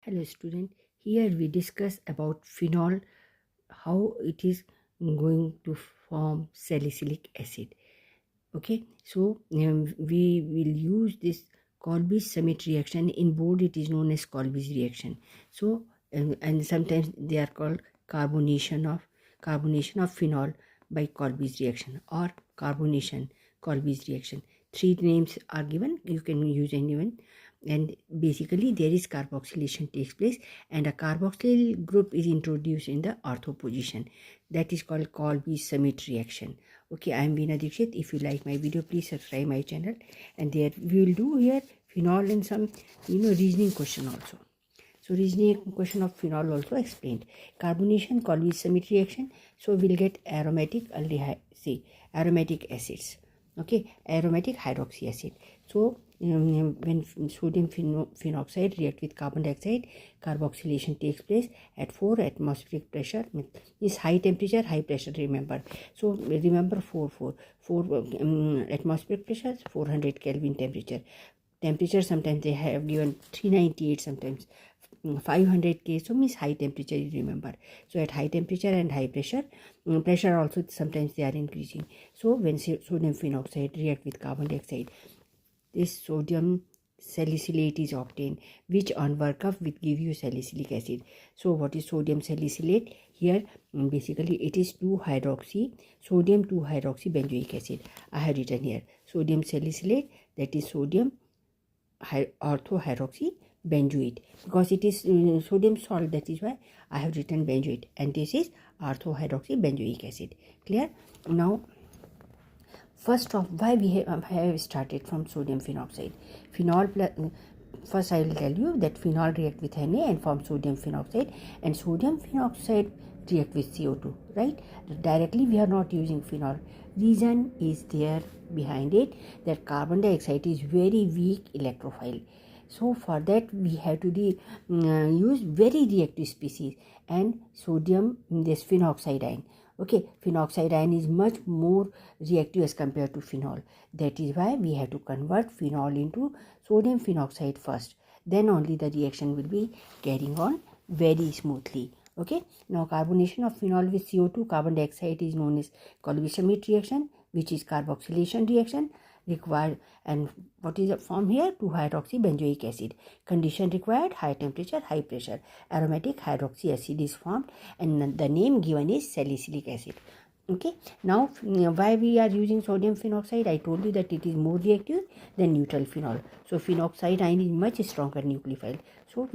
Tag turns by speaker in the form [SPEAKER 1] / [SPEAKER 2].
[SPEAKER 1] Hello student, here we discuss about phenol, how it is going to form salicylic acid. Okay, so we will use this Colby-Summit reaction. In board it is known as Colby's reaction. So and sometimes they are called carbonation of phenol by Colby's reaction or carbonation Colby's reaction. Three names are given, you can use anyone, and basically there is carboxylation takes place and a carboxyl group is introduced in the ortho position. That is called Colby-Summit reaction. Okay, I am Veena Dikshit. If you like my video, please subscribe my channel, and there we will do here phenol and some reasoning question also. So reasoning question of phenol also explained. Carbonation, Colby-Summit reaction. So we'll get aromatic aromatic acids. Okay, aromatic hydroxy acid. So when sodium phenoxide react with carbon dioxide, carboxylation takes place at 4 atmospheric pressure. Is high temperature, high pressure, remember. So remember 4 atmospheric pressure, 400 Kelvin temperature. Sometimes they have given 398, sometimes 500 K. So means high temperature, you remember. So at high temperature and high pressure, pressure also sometimes they are increasing. So when sodium phenoxide react with carbon dioxide, this sodium salicylate is obtained, which on workup will give you salicylic acid. So what is sodium salicylate? Here basically it is 2-hydroxy sodium 2-hydroxy benzoic acid. I have written here sodium salicylate, that is sodium ortho-hydroxy benzoate, because it is sodium salt, that is why I have written benzoate, and this is ortho-hydroxy benzoic acid. Clear? Now first off, why we have started from sodium phenoxide. First I will tell you that phenol react with Na and form sodium phenoxide, and sodium phenoxide react with CO2, right? Directly we are not using phenol. Reason is there behind it, that carbon dioxide is very weak electrophile. So for that we have to use very reactive species, and sodium, this phenoxide ion. Okay, phenoxide ion is much more reactive as compared to phenol. That is why we have to convert phenol into sodium phenoxide first. Then only the reaction will be carrying on very smoothly. Okay, now carbonation of phenol with CO2, carbon dioxide, is known as Colby-Summit reaction, which is carboxylation reaction required. And what is the form here? 2-hydroxy benzoic acid. Condition required: high temperature, high pressure. Aromatic hydroxy acid is formed, and the name given is salicylic acid. Okay, now why we are using sodium phenoxide? I told you that it is more reactive than neutral phenol. So phenoxide ion is much stronger nucleophile. So